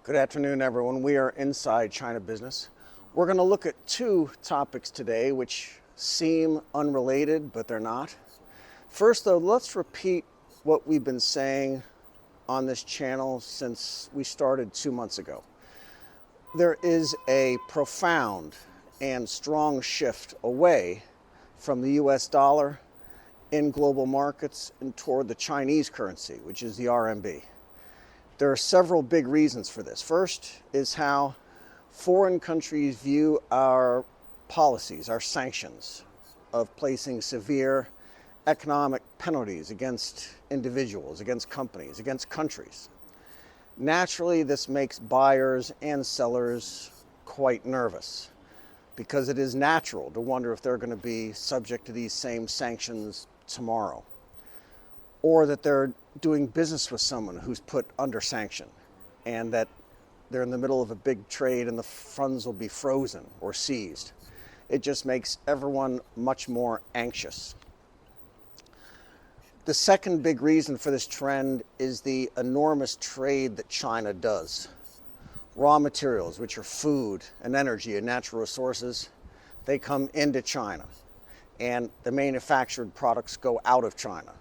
Good afternoon, everyone. We are Inside China Business. We're going to look at two topics today which seem unrelated, but they're not. First, though, let's repeat what we've been saying on this channel since we started 2 months ago. There is a profound and strong shift away from the US dollar in global markets and toward the Chinese currency, which is the RMB. There are several big reasons for this. First is how foreign countries view our policies, our sanctions of placing severe economic penalties against individuals, against companies, against countries. Naturally, this makes buyers and sellers quite nervous because it is natural to wonder if they're going to be subject to these same sanctions tomorrow, or that they're doing business with someone who's put under sanction and that they're in the middle of a big trade and the funds will be frozen or seized. It just makes everyone much more anxious. The second big reason for this trend is the enormous trade that China does. Raw materials, which are food and energy and natural resources, they come into China, and the manufactured products go out of China.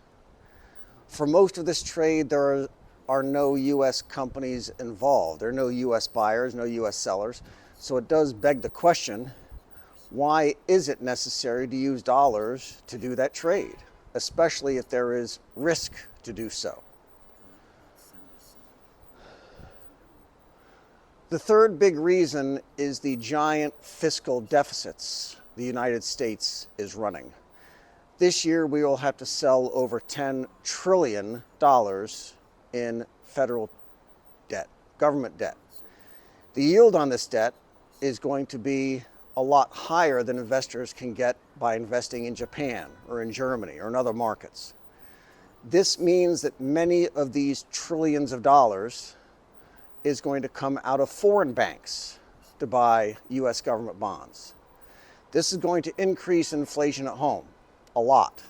For most of this trade, there are no U.S. companies involved. There are no U.S. buyers, no U.S. sellers. So it does beg the question, why is it necessary to use dollars to do that trade, especially if there is risk to do so? The third big reason is the giant fiscal deficits the United States is running. This year, we will have to sell over $10 trillion in federal debt, government debt. The yield on this debt is going to be a lot higher than investors can get by investing in Japan or in Germany or in other markets. This means that many of these trillions of dollars is going to come out of foreign banks to buy U.S. government bonds. This is going to increase inflation at home a lot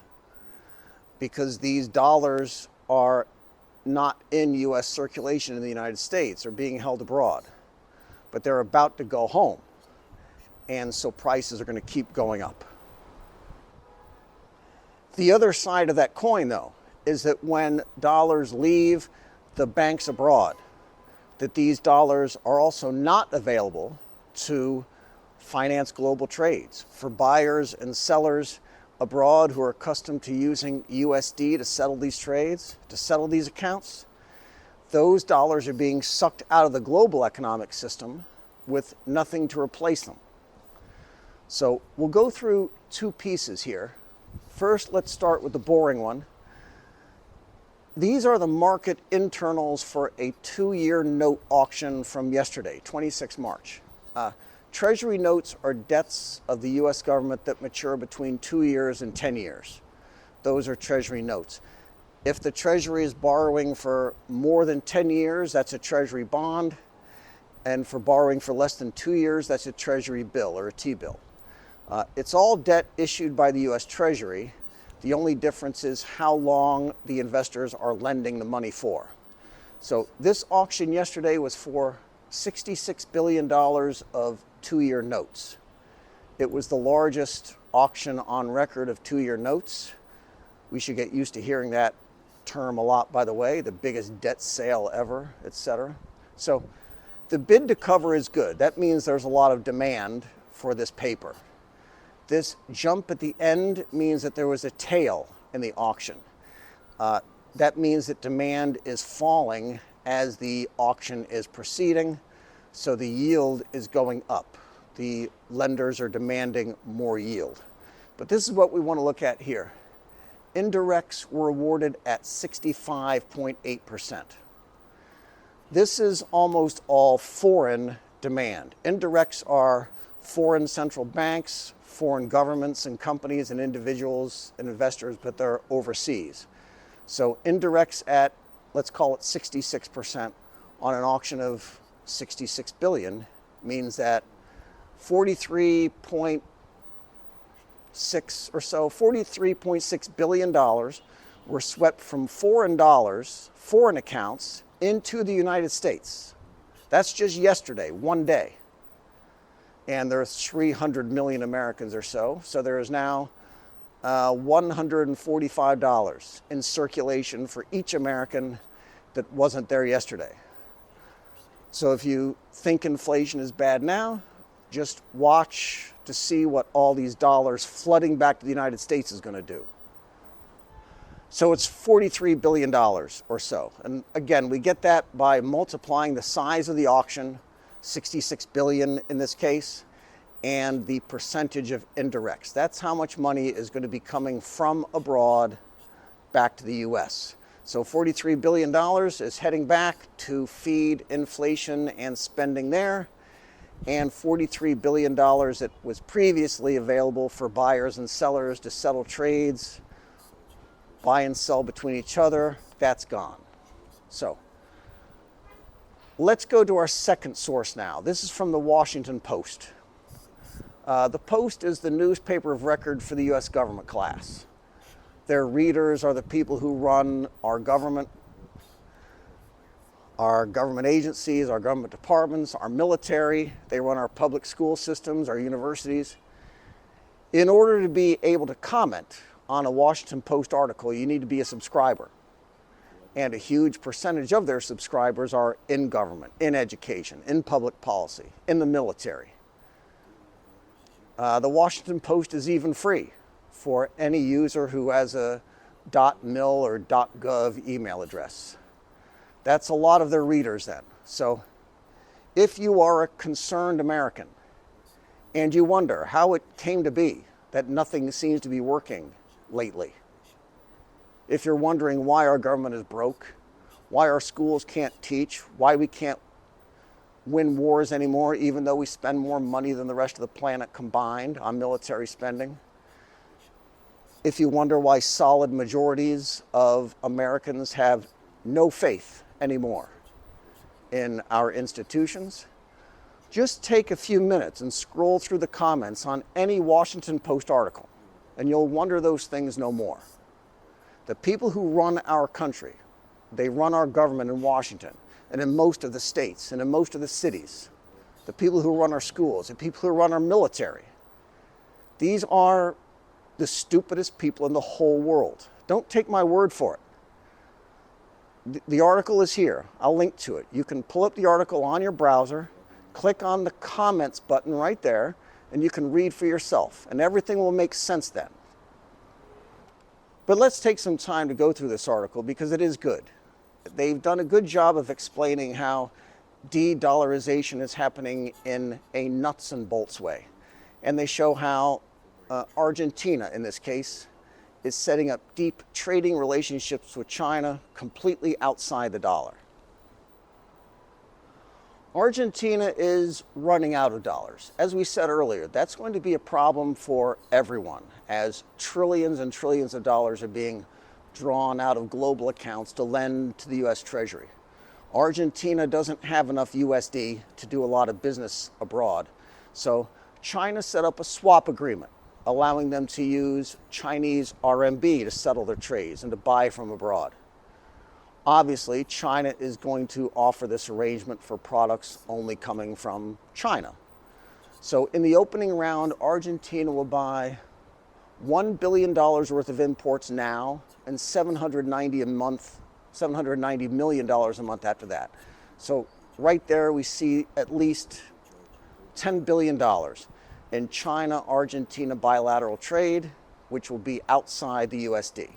because these dollars are not in U.S. circulation in the United States or being held abroad, but they're about to go home, and so prices are going to keep going up. The other side of that coin, though, is that when dollars leave the banks abroad, that these dollars are also not available to finance global trades. For buyers and sellers abroad who are accustomed to using USD to settle these trades, to settle these accounts, those dollars are being sucked out of the global economic system with nothing to replace them. So we'll go through two pieces here. First, let's start with the boring one. These are the market internals for a 2-year note auction from yesterday, 26 March. Treasury notes are debts of the U.S. government that mature between 2 years and 10 years. Those are Treasury notes. If the Treasury is borrowing for more than 10 years, that's a Treasury bond. And for borrowing for less than 2 years, that's a Treasury bill or a T-bill. It's all debt issued by the U.S. Treasury. The only difference is how long the investors are lending the money for. So this auction yesterday was for $66 billion of 2-year notes. It was the largest auction on record of 2-year notes. We should get used to hearing that term a lot, by the way, the biggest debt sale ever, etc. So the bid to cover is good. That means there's a lot of demand for this paper. This jump at the end means that there was a tail in the auction. That means that demand is falling as the auction is proceeding, so the yield is going up. The lenders are demanding more yield. But this is what we want to look at here. Indirects were awarded at 65.8%. This is almost all foreign demand. Indirects are foreign central banks, foreign governments and companies and individuals and investors, but they're overseas. So indirects at, let's call it 66% on an auction of 66 billion means that 43.6 billion dollars were swept from foreign dollars, foreign accounts into the United States. That's just yesterday, one day. And there are 300 million Americans or so. So there is now $145 in circulation for each American that wasn't there yesterday. So if you think inflation is bad now, just watch to see what all these dollars flooding back to the United States is going to do. So it's $43 billion or so. And again, we get that by multiplying the size of the auction, 66 billion in this case, and the percentage of indirects. That's how much money is going to be coming from abroad back to the US. So $43 billion is heading back to feed inflation and spending there, and $43 billion that was previously available for buyers and sellers to settle trades, buy and sell between each other, that's gone. So let's go to our second source now. This is from the Washington Post. The Post is the newspaper of record for the US government class. Their readers are the people who run our government agencies, our government departments, our military. They run our public school systems, our universities. In order to be able to comment on a Washington Post article, you need to be a subscriber. And a huge percentage of their subscribers are in government, in education, in public policy, in the military. The Washington Post is even free for any user who has a .mil or .gov email address. That's a lot of their readers then. So if you are a concerned American and you wonder how it came to be that nothing seems to be working lately, if you're wondering why our government is broke, why our schools can't teach, why we can't win wars anymore, even though we spend more money than the rest of the planet combined on military spending, if you wonder why solid majorities of Americans have no faith anymore in our institutions, just take a few minutes and scroll through the comments on any Washington Post article, and you'll wonder those things no more. The people who run our country, they run our government in Washington and in most of the states and in most of the cities. The people who run our schools, the people who run our military, these are the stupidest people in the whole world. Don't take my word for it. The article is here. I'll link to it. You can pull up the article on your browser, click on the comments button right there, and you can read for yourself, and everything will make sense then. But let's take some time to go through this article because it is good. They've done a good job of explaining how de-dollarization is happening in a nuts and bolts way. And they show how Argentina, in this case, is setting up deep trading relationships with China completely outside the dollar. Argentina is running out of dollars. As we said earlier, that's going to be a problem for everyone as trillions and trillions of dollars are being drawn out of global accounts to lend to the US Treasury. Argentina doesn't have enough USD to do a lot of business abroad. So China set up a swap agreement allowing them to use Chinese RMB to settle their trades and to buy from abroad. Obviously, China is going to offer this arrangement for products only coming from China. So in the opening round, Argentina will buy $1 billion worth of imports now and $790 million a month after that. So right there we see at least $10 billion in China-Argentina bilateral trade, which will be outside the USD.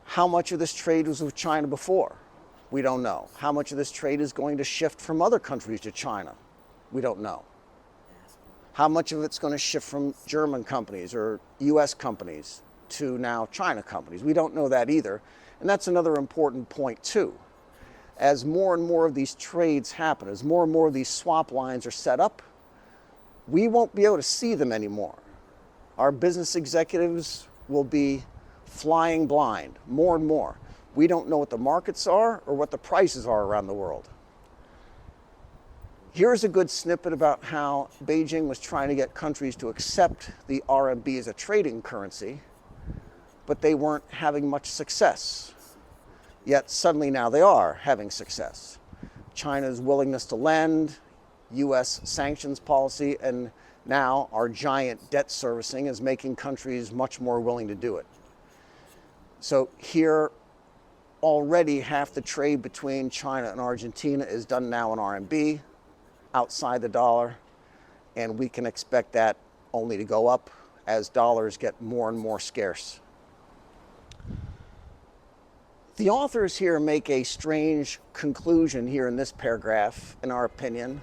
How much of this trade was with China before? We don't know. How much of this trade is going to shift from other countries to China? We don't know. How much of it's going to shift from German companies or US companies to now China companies? We don't know that either. And that's another important point too. As more and more of these trades happen, as more and more of these swap lines are set up, we won't be able to see them anymore. Our business executives will be flying blind more and more. We don't know what the markets are or what the prices are around the world. Here's a good snippet about how Beijing was trying to get countries to accept the RMB as a trading currency, but they weren't having much success. Yet suddenly now they are having success. China's willingness to lend, US sanctions policy, and now our giant debt servicing is making countries much more willing to do it. So here, already half the trade between China and Argentina is done now in RMB, outside the dollar, and we can expect that only to go up as dollars get more and more scarce. The authors here make a strange conclusion here in this paragraph, in our opinion.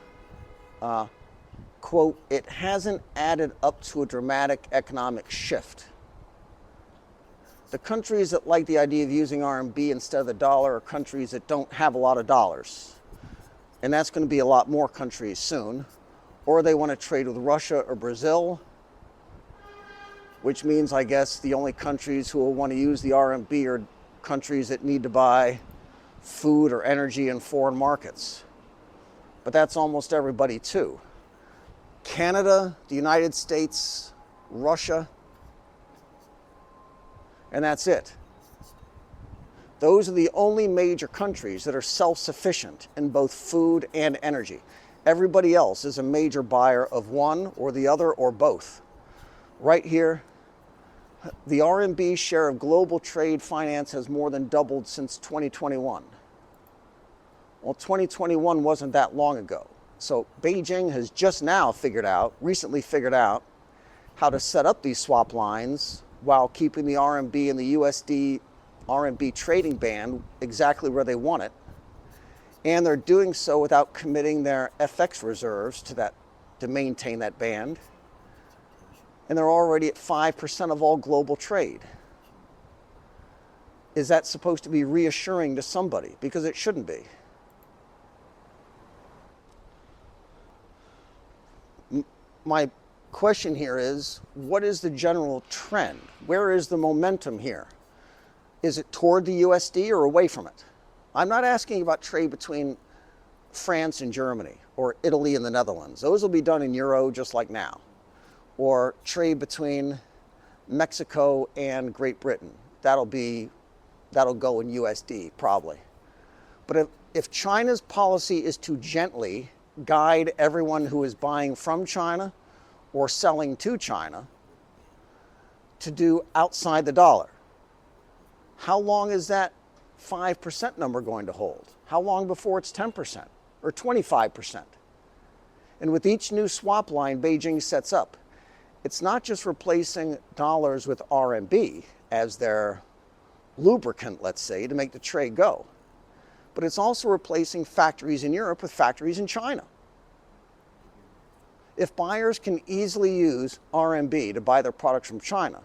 Quote, it hasn't added up to a dramatic economic shift. The countries that like the idea of using RMB instead of the dollar are countries that don't have a lot of dollars. And that's going to be a lot more countries soon. Or they want to trade with Russia or Brazil, which means, I guess, the only countries who will want to use the RMB are countries that need to buy food or energy in foreign markets. But that's almost everybody too. Canada, the United States, Russia, and that's it. Those are the only major countries that are self-sufficient in both food and energy. Everybody else is a major buyer of one or the other or both. Right here, the RMB share of global trade finance has more than doubled since 2021. Well, 2021 wasn't that long ago. So Beijing has just now recently figured out how to set up these swap lines while keeping the RMB and the USD RMB trading band exactly where they want it. And they're doing so without committing their FX reserves to maintain that band. And they're already at 5% of all global trade. Is that supposed to be reassuring to somebody? Because it shouldn't be. My question here is, what is the general trend? Where is the momentum here? Is it toward the USD or away from it? I'm not asking about trade between France and Germany or Italy and the Netherlands. Those will be done in euro just like now. Or trade between Mexico and Great Britain. That'll go in USD probably. But if China's policy is to gently guide everyone who is buying from China or selling to China to do outside the dollar, how long is that 5% number going to hold? How long before it's 10% or 25%? And with each new swap line Beijing sets up, it's not just replacing dollars with RMB as their lubricant, let's say, to make the trade go, but it's also replacing factories in Europe with factories in China. If buyers can easily use RMB to buy their products from China,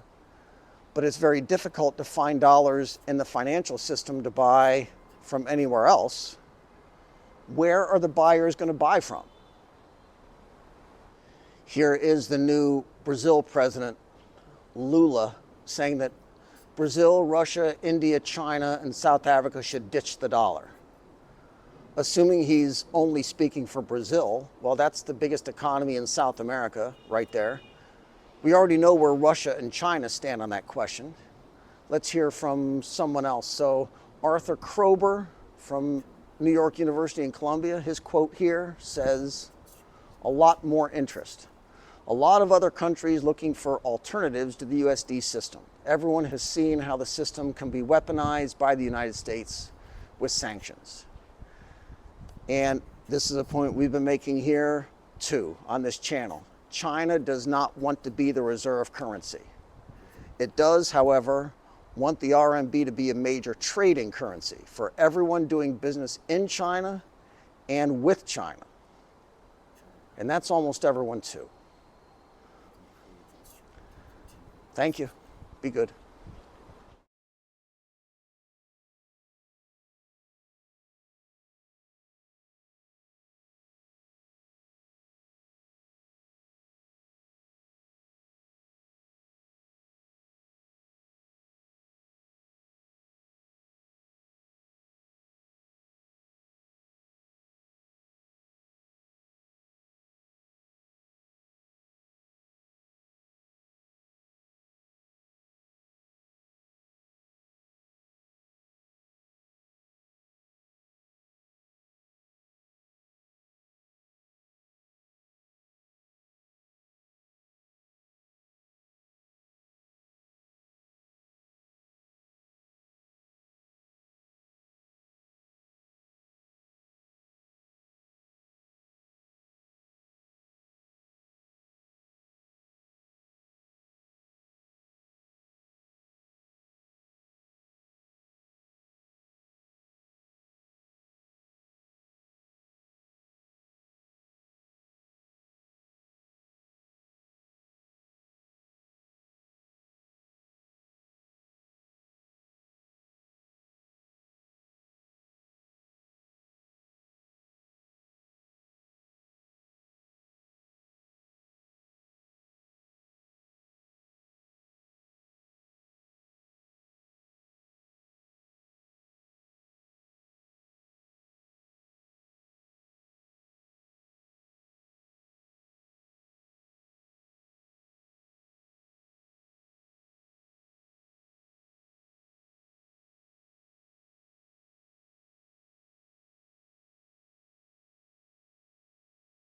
but it's very difficult to find dollars in the financial system to buy from anywhere else, where are the buyers going to buy from? Here is the new Brazil president, Lula, saying that Brazil, Russia, India, China, and South Africa should ditch the dollar. Assuming he's only speaking for Brazil, well, that's the biggest economy in South America right there. We already know where Russia and China stand on that question. Let's hear from someone else. So Arthur Krober from New York University in Columbia, his quote here says, a lot more interest. A lot of other countries looking for alternatives to the USD system. Everyone has seen how the system can be weaponized by the United States with sanctions. And this is a point we've been making here too on this channel. China does not want to be the reserve currency. It does, however, want the RMB to be a major trading currency for everyone doing business in China and with China. And that's almost everyone too. Thank you. Be good.